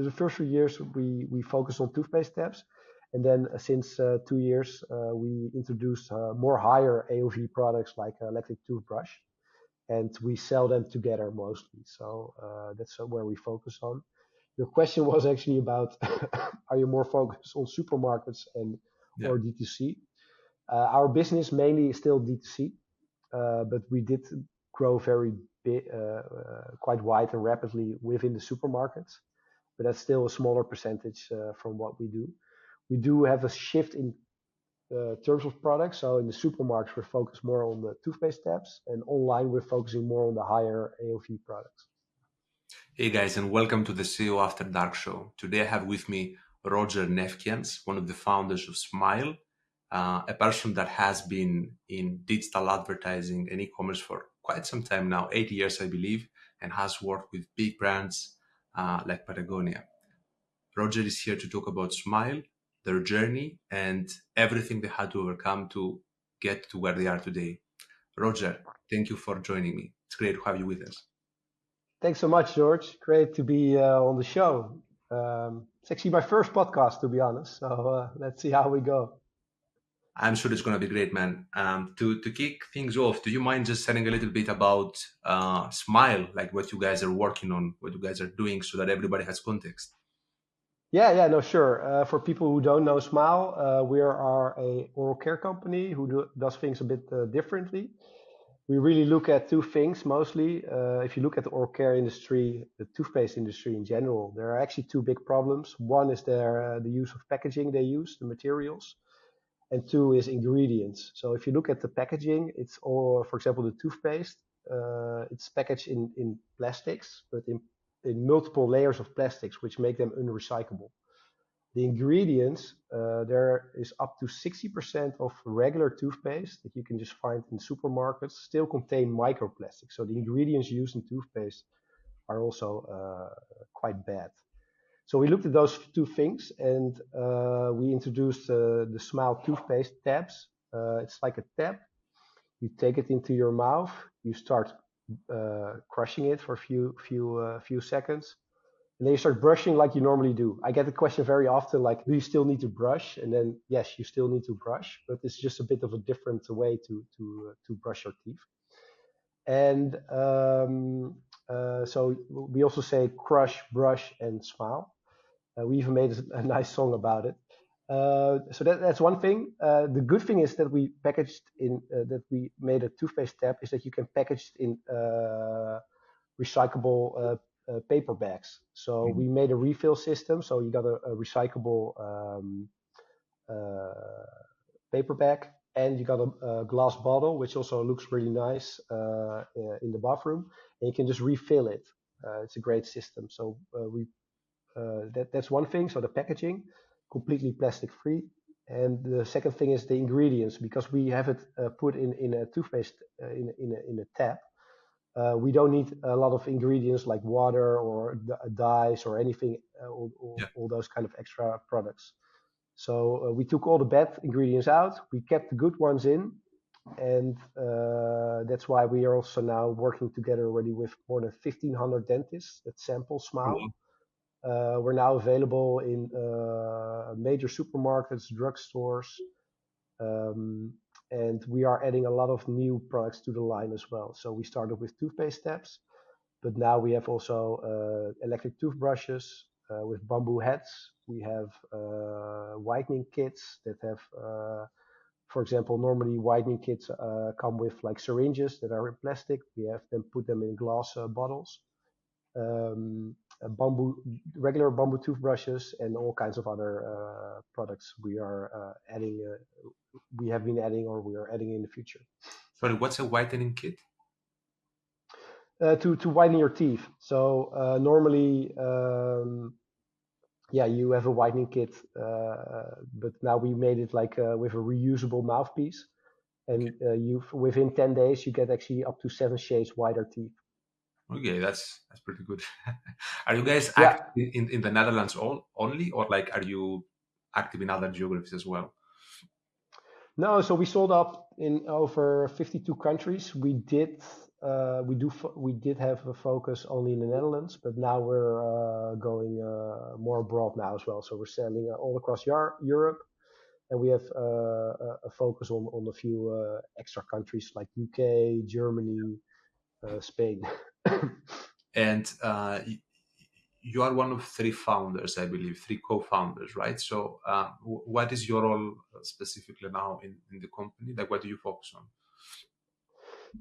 the first few years we focused on toothpaste tabs, and then since 2 years we introduced more higher AOV products like electric toothbrush, and we sell them together mostly. So that's where we focus on. Your question was actually about are you more focused on supermarkets and Yeah. or D2C? Our business mainly is still D2C, but we did grow very big, quite wide and rapidly within the supermarkets. But that's still a smaller percentage from what we do. We do have a shift in terms of products. So in the supermarkets, we're focused more on the toothpaste tabs, and online, we're focusing more on the higher AOV products. Hey guys, and welcome to the CEO After Dark show. Today I have with me Roger Nefkens, one of the founders of Smyle, a person that has been in digital advertising and e-commerce for quite some time now, 8 years, I believe, and has worked with big brands like Patagonia. Roger is here to talk about Smyle, their journey, and everything they had to overcome to get to where they are today. Roger, thank you for joining me. It's great to have you with us. Thanks so much, George. Great to be on the show. It's actually my first podcast, to be honest. So let's see how we go. I'm sure it's going to be great, man. To kick things off, do you mind just telling a little bit about Smyle, like what you guys are working on, what you guys are doing, so that everybody has context? Yeah, no, sure. For people who don't know Smile, we are a oral care company who does things a bit differently. We really look at two things mostly. If you look at the oral care industry, the toothpaste industry in general, there are actually two big problems. One is the use of packaging they use, the materials, and two is ingredients. So if you look at the packaging, it's all, for example, the toothpaste, it's packaged in plastics, but in multiple layers of plastics, which make them unrecyclable. The ingredients, there is up to 60% of regular toothpaste that you can just find in supermarkets still contain microplastics. So the ingredients used in toothpaste are also quite bad. So we looked at those two things, and we introduced the Smyle toothpaste tabs. It's like a tab. You take it into your mouth. You start crushing it for a few seconds, and then you start brushing like you normally do. I get the question very often, like, do you still need to brush? And then yes, you still need to brush, but it's just a bit of a different way to brush your teeth. And so we also say crush, brush, and smile. We even made a nice song about it. So that's one thing. The good thing is that we packaged in that we made a toothpaste tab is that you can package it in recyclable paper bags. So we made a refill system. So you got a recyclable paper bag, and you got a glass bottle, which also looks really nice in the bathroom, and you can just refill it. It's a great system. So that's one thing. So the packaging, completely plastic free. And the second thing is the ingredients, because we have it put in a toothpaste in a tab. We don't need a lot of ingredients like water or dyes or anything, all those kind of extra products. So we took all the bad ingredients out. We kept the good ones in, and that's why we are also now working together already with more than 1,500 dentists that sample Smyle. We're now available in major supermarkets, drugstores, and we are adding a lot of new products to the line as well. So we started with toothpaste tabs, but now we have also electric toothbrushes with bamboo heads. We have whitening kits that have, for example, normally whitening kits come with like syringes that are in plastic. We have them put them in glass bottles. Regular bamboo toothbrushes, and all kinds of other products we are adding. We have been adding, or we are adding in the future. Sorry, what's a whitening kit? To whiten your teeth. So normally, you have a whitening kit, but now we made it like with a reusable mouthpiece, and within 10 days you get actually up to 7 shades whiter teeth. Okay, that's pretty good. Are you guys active in the Netherlands only, or like are you active in other geographies as well? No, so we sold up in over 52 countries. We did we did have a focus only in the Netherlands, but now we're going more abroad now as well. So we're selling all across Europe, and we have a focus on a few extra countries like UK, Germany, Spain. And you are one of three founders, I believe, three co-founders, right? So what is your role specifically now in the company? Like, what do you focus on?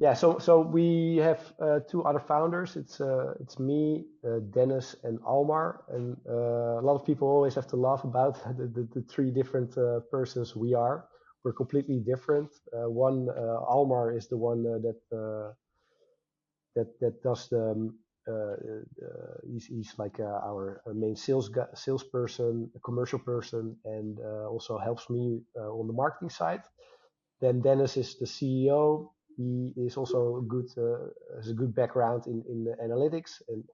Yeah, so we have two other founders. It's me, Dennis, and Almar. And a lot of people always have to laugh about the three different persons we are. We're completely different. One Almar is the one that does the he's like our main salesperson, a commercial person, and also helps me on the marketing side. Then Dennis is the CEO. He is also good, has a good background in the analytics and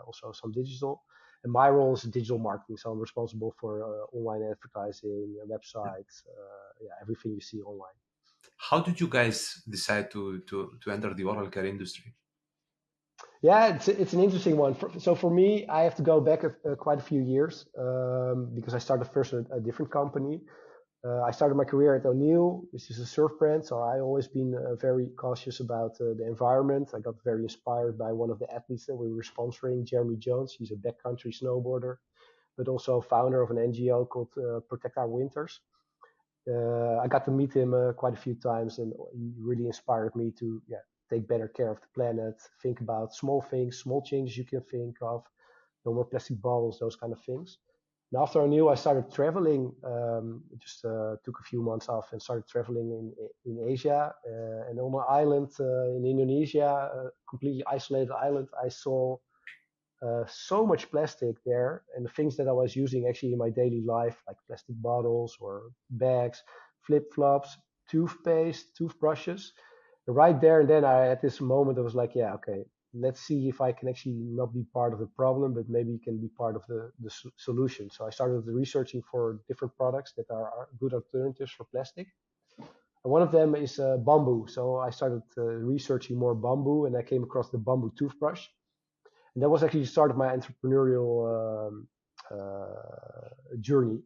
also some digital. And my role is digital marketing, so I'm responsible for online advertising, websites, everything you see online. How did you guys decide to enter the oral care industry? Yeah, it's an interesting one. So for me, I have to go back quite a few years because I started first at a different company. I started my career at O'Neill, which is a surf brand. So I always been very cautious about the environment. I got very inspired by one of the athletes that we were sponsoring, Jeremy Jones. He's a backcountry snowboarder, but also founder of an NGO called Protect Our Winters. I got to meet him quite a few times, and he really inspired me to take better care of the planet, think about small things, small changes you can think of, no more plastic bottles, those kind of things. And after I knew, I started traveling. Just took a few months off and started traveling in Asia and on an island in Indonesia, a completely isolated island. I saw so much plastic there, and the things that I was using actually in my daily life, like plastic bottles or bags, flip flops, toothpaste, toothbrushes. And right there and then, I at this moment, I was like, yeah, okay, let's see if I can actually not be part of the problem, but maybe can be part of the solution. So I started researching for different products that are good alternatives for plastic. And one of them is bamboo. So I started researching more bamboo, and I came across the bamboo toothbrush. And that was actually the start of my entrepreneurial journey.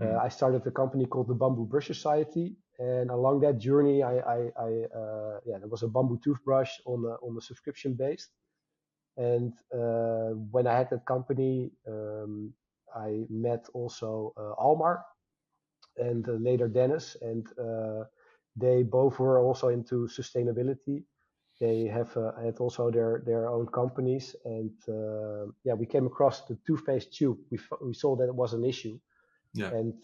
Mm. I started a company called the Bamboo Brush Society, and along that journey, there was a bamboo toothbrush on a subscription based. And when I had that company, I met also Almar and later Dennis, and they both were also into sustainability. They have had also their own companies, and we came across the toothpaste tube. We saw that it was an issue, Yeah. and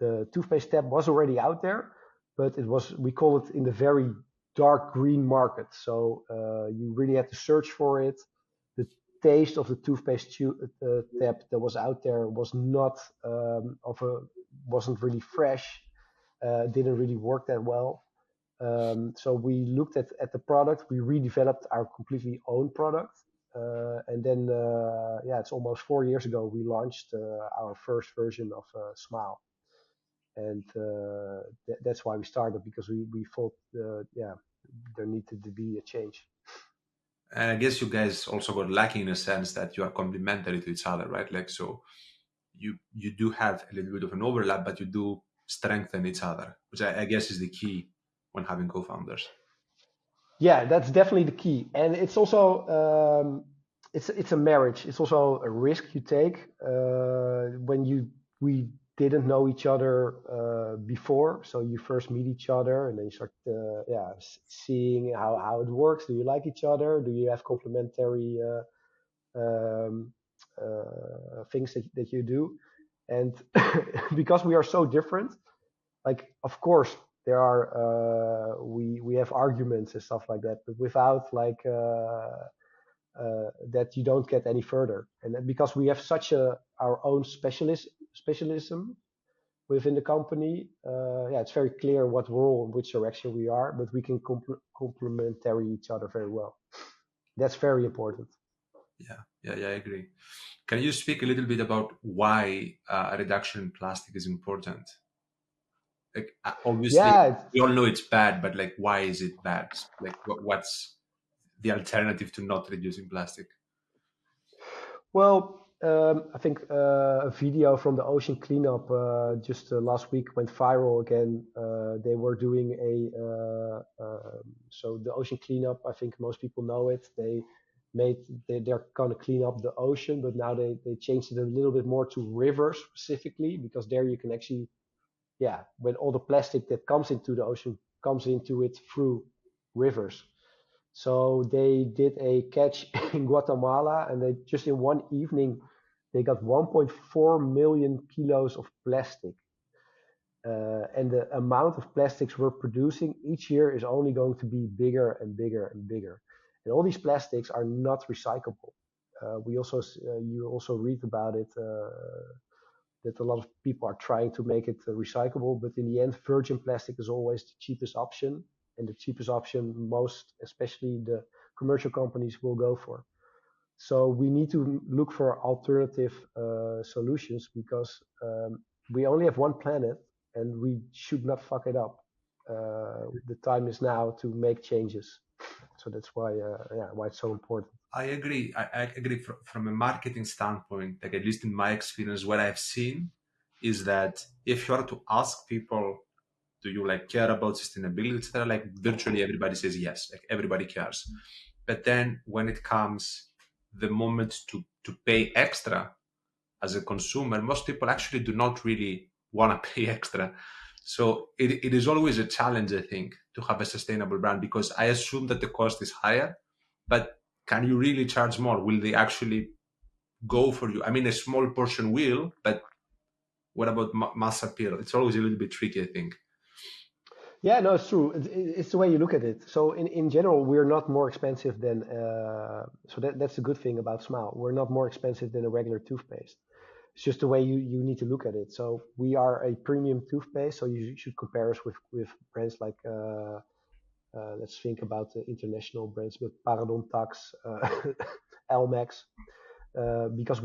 the toothpaste tab was already out there, but we call it in the very dark green market. So you really had to search for it. The taste of the toothpaste tab that was out there was not wasn't really fresh. Didn't really work that well. So we looked at the product. We redeveloped our completely own product. And then, it's almost 4 years ago, we launched our first version of Smyle. And that's why we started, because we thought, there needed to be a change. And I guess you guys also got lucky in a sense that you are complementary to each other, right? Like, so you do have a little bit of an overlap, but you do strengthen each other, which I guess is the key when having co-founders. Yeah, that's definitely the key, and it's also it's a marriage. It's also a risk you take when we didn't know each other before, so you first meet each other, and then you start seeing how it works. Do you like each other? Do you have complementary um, things that you do? And because we are so different, like of course there are we have arguments and stuff like that, but without like that you don't get any further. And then because we have such our own specialism within the company, it's very clear what role, which direction we are, but we can complementary each other very well. That's very important. Yeah, I agree. Can you speak a little bit about why a reduction in plastic is important? Like obviously Yeah, we all know it's bad, but like why is it bad? Like what's the alternative to not reducing plastic? well, I think a video from the ocean cleanup just last week went viral again. They were doing so the ocean cleanup. I think most people know it. Made they're gonna clean up the ocean, but now they changed it a little bit more to rivers specifically because there you can actually, yeah, when all the plastic that comes into the ocean comes into it through rivers. So they did a catch in Guatemala, and they just in one evening they got 1.4 million kilos of plastic. And the amount of plastics we're producing each year is only going to be bigger and bigger and bigger. And all these plastics are not recyclable. We also You also read about it that a lot of people are trying to make it recyclable, but in the end, virgin plastic is always the cheapest option, and the cheapest option most, especially the commercial companies, will go for. So we need to look for alternative solutions because we only have one planet, and we should not fuck it up. The time is now to make changes. So that's why, yeah, why it's so important. I agree. I agree from a marketing standpoint, like at least in my experience, what I've seen is that if you are to ask people, do you like care about sustainability, etc., like virtually everybody says yes, like everybody cares. But then when it comes the moment to pay extra as a consumer, most people actually do not really want to pay extra. So it is always a challenge, I think, to have a sustainable brand because I assume that the cost is higher, but can you really charge more? Will they actually go for you? I mean, a small portion will, but what about mass appeal? It's always a little bit tricky, I think. Yeah, no, it's true. It's the way you look at it. So in general, we're not more expensive than. So that's the good thing about Smile. We're not more expensive than a regular toothpaste. It's just the way you need to look at it. So we are a premium toothpaste. So you should compare us with brands like. Let's think about the international brands, but Paradon Tax, Elmex, because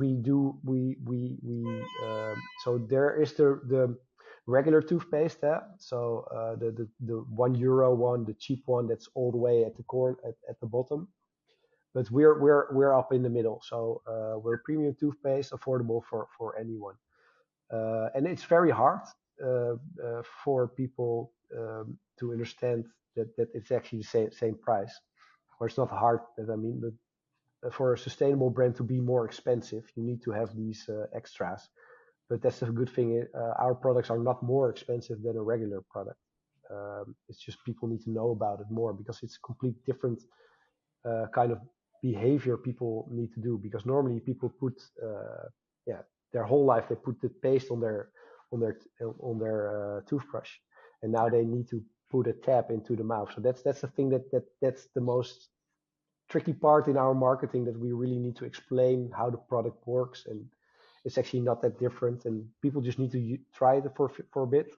so there is the regular toothpaste, so the €1 one, the cheap one that's all the way at the at the bottom, but we're up in the middle, so we're premium toothpaste, affordable for anyone, and it's very hard for people to understand that it's actually the same price, or it's not hard that I mean, but for a sustainable brand to be more expensive, you need to have these extras. But that's the good thing. Our products are not more expensive than a regular product. It's just people need to know about it more because it's a complete different kind of behavior people need to do. Because normally people put, yeah, their whole life they put the paste on their toothbrush, and now they need to put a tab into the mouth. So that's the thing that's the most tricky part in our marketing, that we really need to explain how the product works, and it's actually not that different, and people just need to try it for a bit,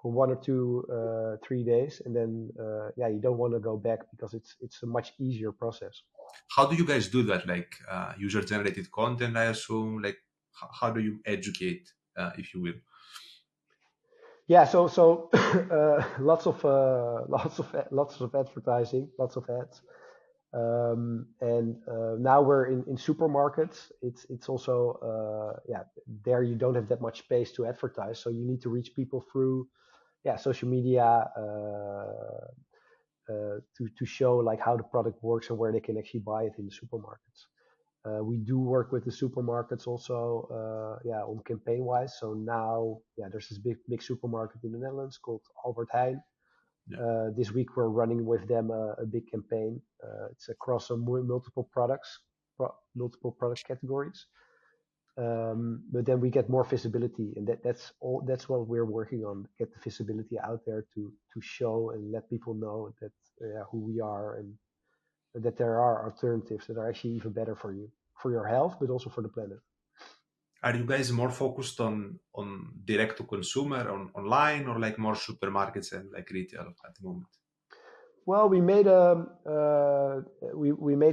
for 1 or 2 3 days, and then yeah, you don't want to go back because it's a much easier process. How do you guys do that? Like user generated content, I assume. Like how do you educate, if you will? Yeah, so lots of advertising, lots of ads. And now we're in supermarkets. It's also yeah, there you don't have that much space to advertise, so you need to reach people through, yeah, social media, to show like how the product works and where they can actually buy it in the supermarkets. We do work with the supermarkets also, yeah, on campaign wise. So now, yeah, there's this big supermarket in the Netherlands called Albert Heijn. Yeah. This week we're running with them a big campaign. It's across multiple products, multiple product categories. But then we get more visibility, and that's all. That's what we're working on: get the visibility out there to show and let people know that who we are, and that there are alternatives that are actually even better for you, for your health, but also for the planet. Are you guys more focused on direct to consumer on online or like more supermarkets and like retail at the moment? Well, we made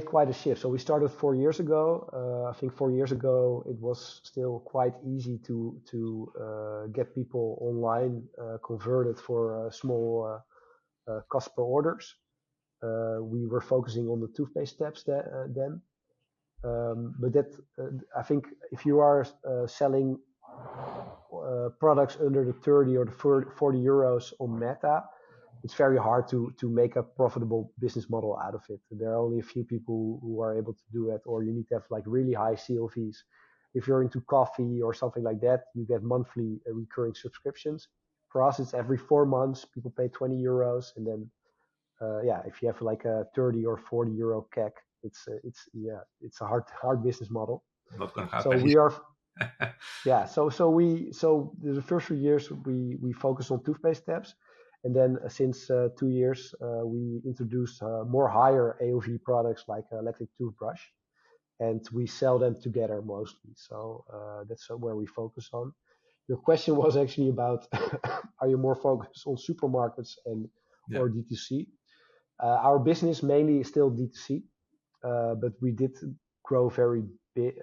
quite a shift. So we started 4 years ago. I think 4 years ago it was still quite easy to get people online converted for small cost per orders. We were focusing on the toothpaste steps then. But that I think if you are selling products under the 30 or the 40 euros on Meta, it's very hard to make a profitable business model out of it. There are only a few people who are able to do it, or you need to have like really high CLVs. If you're into coffee or something like that, you get monthly recurring subscriptions. For us, it's every 4 months. People pay 20 euros, and then yeah, if you have like a 30 or 40 euro CAC, it's a hard business model. Not gonna So happen. we are yeah, so the first few years we focused on toothpaste tabs, and then since 2 years we introduced more higher AOV products like electric toothbrush, and we sell them together mostly. So that's where we focus on. Your question was actually about are you more focused on supermarkets and Yeah. or D2C? Our business mainly is still D2C, but we did grow very big,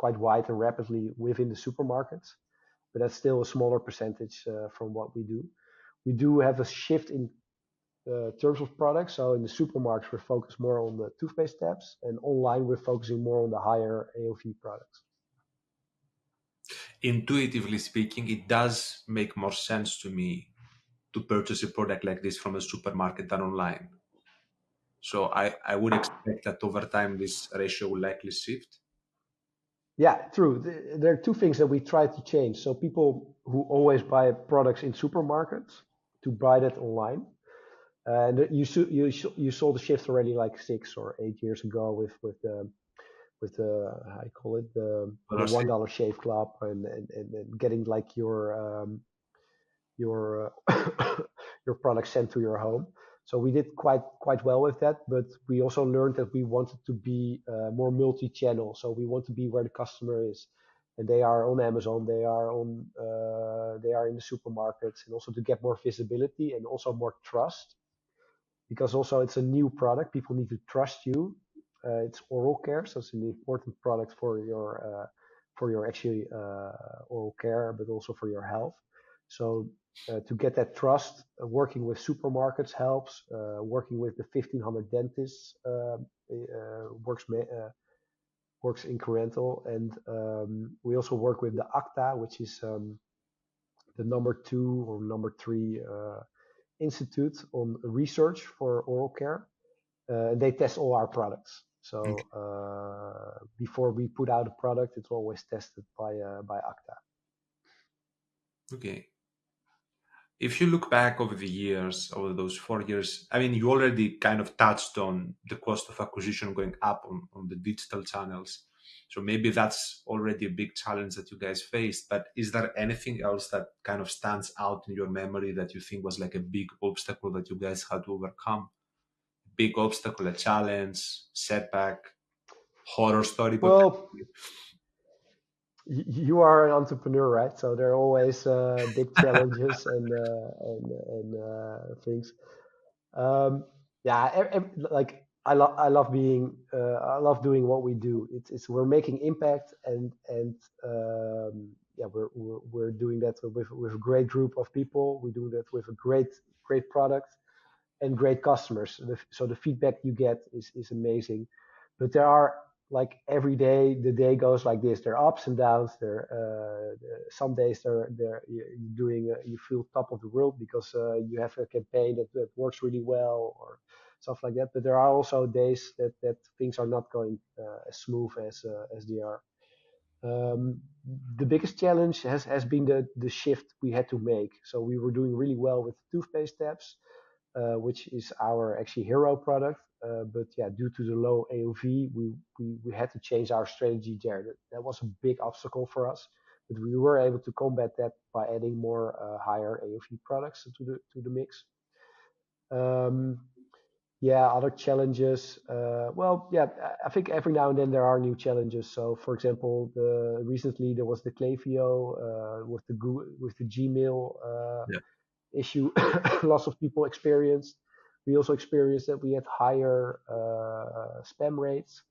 quite wide and rapidly within the supermarkets. But that's still a smaller percentage from what we do. We do have a shift in terms of products. So in the supermarkets, we're focused more on the toothpaste tabs, and online, we're focusing more on the higher AOV products. Intuitively speaking, it does make more sense to me to purchase a product like this from a supermarket than online. So I would expect that over time this ratio will likely shift. Yeah, true. There are two things that we try to change. So people who always buy products in supermarkets to buy that online. And you saw the shift already like 6 or 8 years ago with the how you call it But the I'll say, $1 shave club and getting like your your product sent to your home. So we did quite well with that, but we also learned that we wanted to be more multi-channel. So we want to be where the customer is, and they are on Amazon, they are in the supermarkets, and also to get more visibility and also more trust, because also it's a new product. People need to trust you. It's oral care, so it's an important product for your actually oral care, but also for your health. So to get that trust, working with supermarkets helps. Working with the 1,500 dentists works incremental, and we also work with the ACTA, which is the number 2 or number 3 institute on research for oral care. They test all our products. So okay. before we put out a product, it's always tested by ACTA. Okay. If you look back over the years, over those 4 years, I mean, you already kind of touched on the cost of acquisition going up on the digital channels. So maybe that's already a big challenge that you guys faced. But is there anything else that kind of stands out in your memory that you think was like a big obstacle that you guys had to overcome? Big obstacle, a challenge, setback, horror story, Well, potentially? you are an entrepreneur, right? So there are always big challenges and things. Um, yeah, like I love doing what we do. It's we're making impact, and yeah, we're doing that with a great group of people. We do that with a great product and great customers. So the feedback you get is amazing. But there are like every day, the day goes like this. There are ups and downs. There some days you're doing you feel top of the world because you have a campaign that works really well or stuff like that. But there are also days that things are not going as smooth as they are. Um, the biggest challenge has been the shift we had to make. So we were doing really well with toothpaste tabs, which is our actually hero product. But yeah, due to the low AOV, we had to change our strategy there. That was a big obstacle for us, but we were able to combat that by adding more higher AOV products to the mix. Um, yeah, other challenges. Well, yeah, I think every now and then there are new challenges. So, for example, recently there was the Klaviyo with the Gmail Yeah. issue. Lots of people experienced. We also experienced that we had higher spam rates.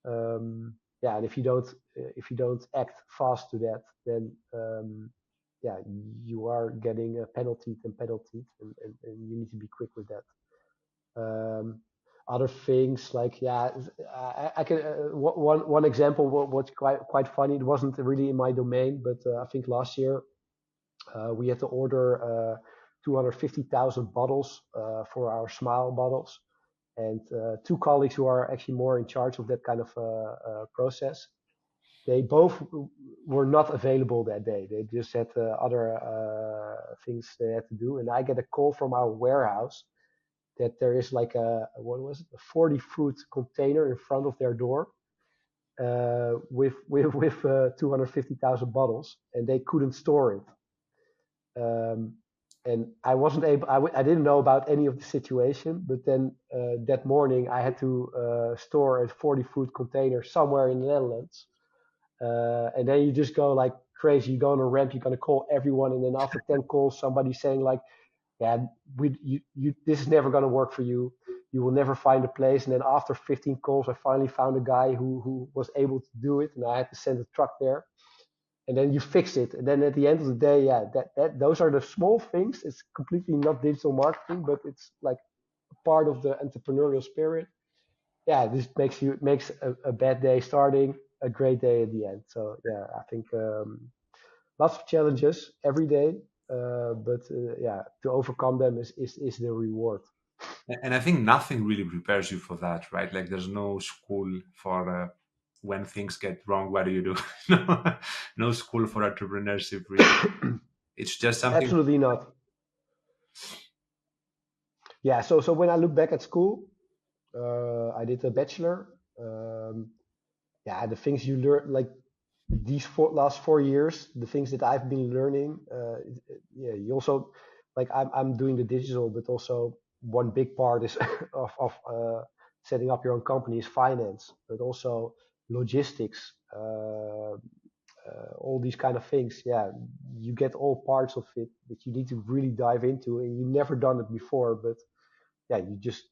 Yeah, and if you don't act fast to that, then yeah, you are getting penalties and penalties, and you need to be quick with that. Um, Other things like, yeah, I can one example what's quite funny. It wasn't really in my domain, but I think last year we had to order 250,000 bottles for our Smile bottles, and two colleagues who are actually more in charge of that kind of process. They both were not available that day. They just had other things they had to do, and I get a call from our warehouse that there is like a, what was it, a 40-foot container in front of their door with 250,000 bottles, and they couldn't store it. And I wasn't able. I didn't know about any of the situation, but then that morning I had to store a 40-foot container somewhere in the Netherlands, and then you just go like crazy. You go on a ramp. You're gonna call everyone, and then after 10 calls, somebody's saying like, yeah, this is never going to work for you. You will never find a place. And then after 15 calls, I finally found a guy who was able to do it, and I had to send a truck there. And then you fix it. And then at the end of the day, yeah, that those are the small things. It's completely not digital marketing, but it's like a part of the entrepreneurial spirit. Yeah, this makes a bad day starting a great day at the end. So yeah, I think lots of challenges every day, but yeah, to overcome them is the reward. And I think nothing really prepares you for that, right? Like there's no school for when things get wrong, what do you do? No, no school for entrepreneurship, really. It's just something. Absolutely not. Yeah, so when I look back at school, I did a bachelor. Yeah, the things you learn, like these last 4 years, the things that I've been learning. Yeah, you also, like I'm doing the digital, but also one big part is of setting up your own company is finance, but also logistics, all these kind of things. Yeah, you get all parts of it that you need to really dive into, and you never done it before, but yeah, you just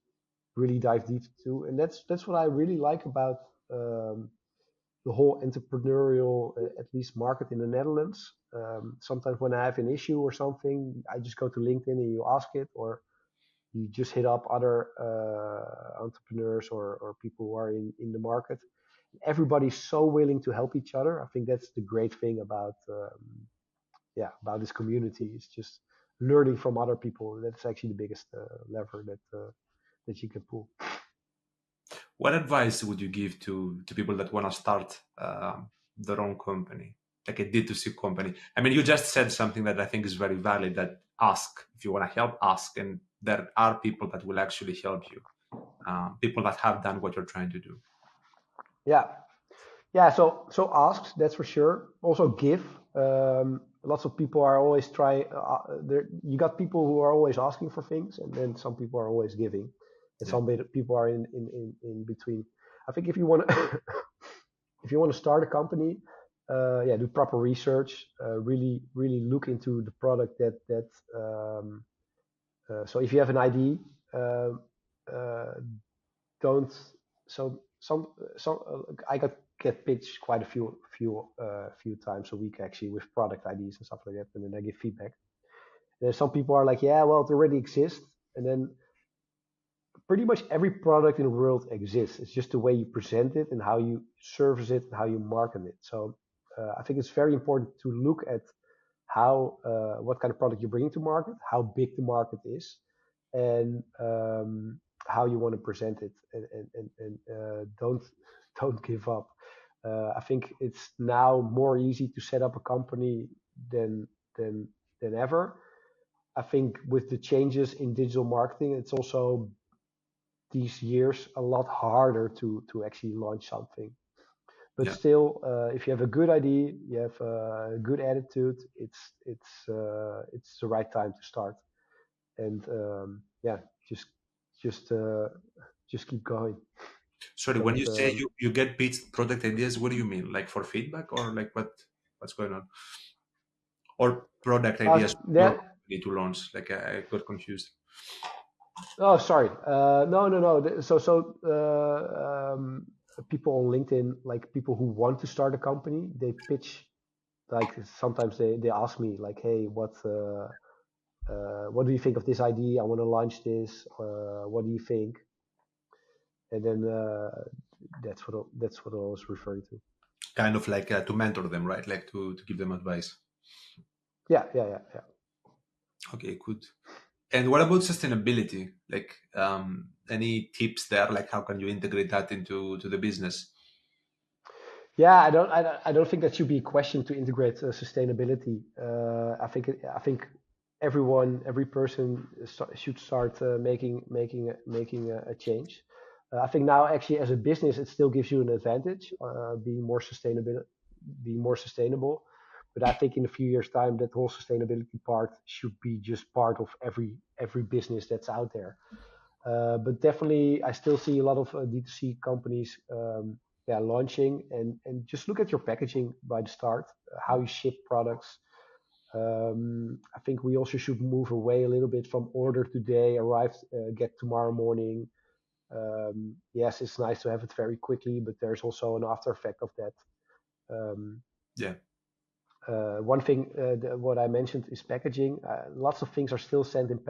really dive deep into, and that's what I really like about the whole entrepreneurial, at least market in the Netherlands. Sometimes when I have an issue or something, I just go to LinkedIn and you ask it, or you just hit up other entrepreneurs or people who are in the market. Everybody's so willing to help each other. I think that's the great thing about yeah, about this community. It's just learning from other people. That's actually the biggest lever that you can pull. What advice would you give to people that want to start their own company, like a D2C company? I mean, you just said something that I think is very valid. That ask if you want to help, ask, and there are people that will actually help you. People that have done what you're trying to do. Yeah, yeah. So asks, that's for sure. Also give. Lots of people are always trying. There, you got people who are always asking for things, and then some people are always giving, and Yeah, some people are in between. I think if you want to if you want to start a company, yeah, do proper research. Really look into the product that. So if you have an idea, uh, don't. So I get pitched quite a few times a week actually with product ideas and stuff like that, and then I give feedback. And then some people are like, yeah, well, it already exists, and then pretty much every product in the world exists. It's just the way you present it and how you service it and how you market it. So I think it's very important to look at how what kind of product you're bringing to market, how big the market is, and how you want to present it, and don't give up. I think it's now more easy to set up a company than than than ever. I think with the changes in digital marketing, it's also these years a lot harder to actually launch something. But yeah. still, if you have a good idea, you have a good attitude, it's the right time to start. And yeah, just just uh, just keep going. Sorry, when Don't you say you get pitched product ideas, what do you mean? Like for feedback or like what's going on? Or product ideas for your that company to launch? Like I got confused. Oh, sorry. No, no, no. People on LinkedIn, like people who want to start a company, they pitch. Like sometimes they ask me like, "Hey, what do you think of this idea? I want to launch this. What do you think?" And then that's what I was referring to. Kind of like to mentor them, right? Like to give them advice. Yeah, yeah, yeah, yeah. Okay, good. And what about sustainability? Like any tips there? Like how can you integrate that into the business? Yeah, I don't think that should be a question to integrate sustainability. I think every person should start making a change. I think now actually as a business it still gives you an advantage being more sustainable. But I think in a few years' time that whole sustainability part should be just part of every business that's out there. But definitely, I still see a lot of D2C companies, yeah, launching and just look at your packaging by the start, how you ship products. I think we also should move away a little bit from order today, arrive, get tomorrow morning. Yes, it's nice to have it very quickly, but there's also an after effect of that. Um, Yeah. One thing, what I mentioned is packaging. Lots of things are still sent in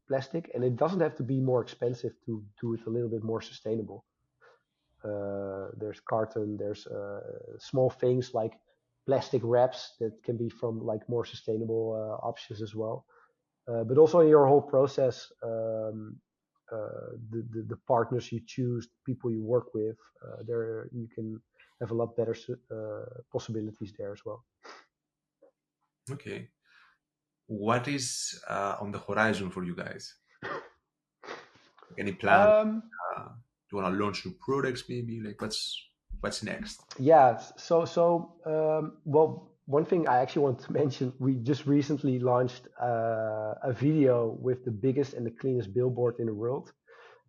plastic, and it doesn't have to be more expensive to do it a little bit more sustainable. There's carton, there's small things like plastic wraps that can be from like more sustainable options as well. But also in your whole process, the partners you choose, the people you work with, there you can have a lot better possibilities there as well. Okay. What is on the horizon for you guys? Any plan? Um, Do you want to launch new products? Maybe like what's next? Yeah. Well, one thing I actually want to mention, we just recently launched a video with the biggest and the cleanest billboard in the world.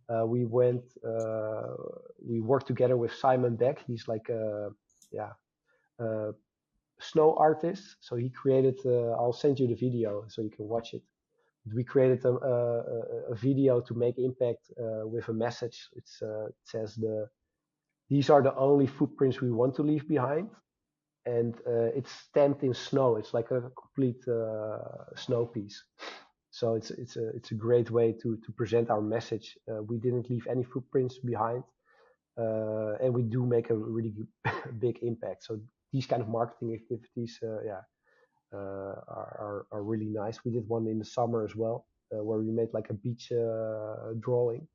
We went, we worked together with Simon Beck. He's like yeah, a snow artist. So he created, I'll send you the video so you can watch it. We created a video to make impact with a message. It says these are the only footprints we want to leave behind, and it's stamped in snow. It's like a complete snow piece. So it's a great way to present our message. We didn't leave any footprints behind, and we do make a really big impact. So these kind of marketing activities, yeah, are really nice. We did one in the summer as well, where we made like a beach drawing.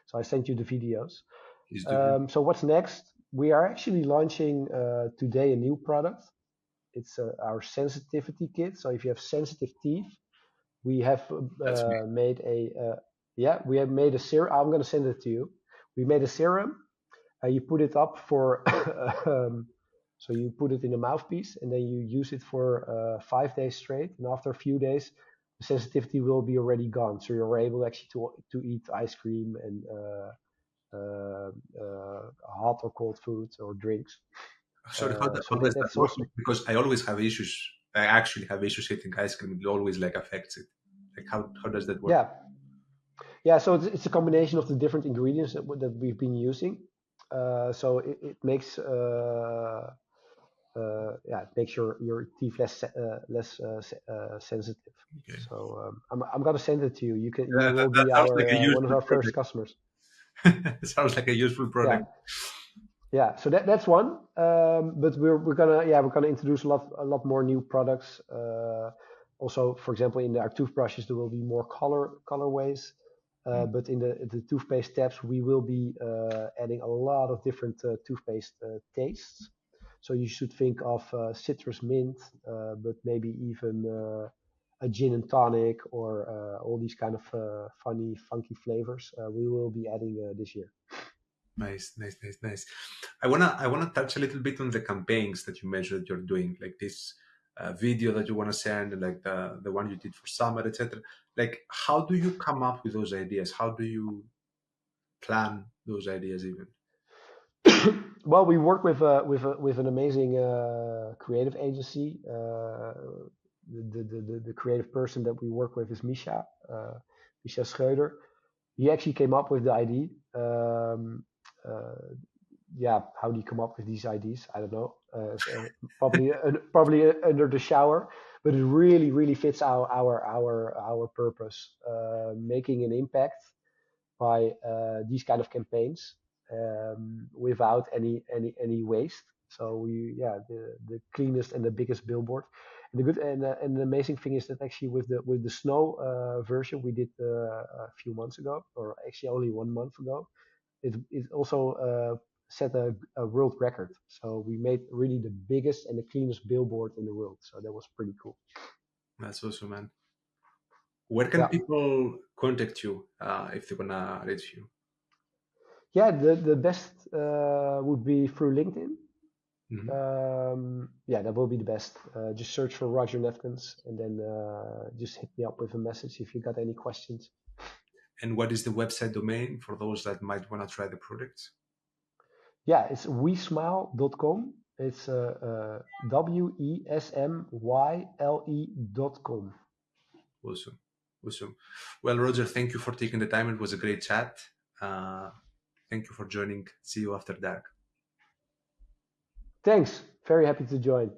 So I sent you the videos. Is do So what's next? We are actually launching today a new product. It's our sensitivity kit. So if you have sensitive teeth, we have that's me. made a yeah, we have made a serum. I'm going to send it to you. We made a serum. You put it up for so you put it in a mouthpiece and then you use it for 5 days straight. And after a few days, the sensitivity will be already gone. So you're able actually to eat ice cream and hot or cold foods or drinks. Sorry, So how does that that's work? also Because I always have issues. I actually have issues eating ice cream. It always like affects it. Like how does that work? yeah. Yeah, so it's a combination of the different ingredients that we've been using. So it makes yeah, it makes your teeth less sensitive. Okay. So I'm gonna send it to you. You will That be sounds like a our one of useful our first product. customers. It sounds like a useful Yeah, product. yeah. So that's one. But we're gonna introduce a lot more new products. Also, for example, in our toothbrushes there will be more colorways. Mm. But in the toothpaste tabs, we will be adding a lot of different toothpaste tastes. So you should think of citrus mint, but maybe even a gin and tonic or all these kind of funny, funky flavors. We will be adding this year. Nice, nice, nice, nice. I wanna touch a little bit on the campaigns that you mentioned that you're doing, like this video that you wanna send, and like the one you did for summer, etc. Like, how do you come up with those ideas? How do you plan those ideas even? Well, we work with an amazing creative agency. The creative person that we work with is Misha Schreuder. he actually came up with the idea. Yeah, how do you come up with these ideas? I don't know. Probably under the shower, but it really fits our purpose, making an impact by these kind of campaigns without any waste. So we yeah the cleanest and the biggest billboard. And the good and the amazing thing is that actually with the snow version we did a few months ago, or actually only 1 month ago, it also set a world record. So we made really the biggest and the cleanest billboard in the world. So that was pretty cool. That's awesome, man. Where can Yeah, people contact you if they wanna reach you? yeah. The best would be through LinkedIn. Mhm. Yeah, that will be the best. Just search for Roger Nefkens and then just hit me up with a message if you got any questions. And what is the website domain for those that might want to try the product? Yeah, it's wesmyle.com. It's WESMYLE.com. Awesome. Awesome. Well, Roger, thank you for taking the time. It was a great chat. Uh, Thank you for joining. See you after dark. Thanks. Very happy to join.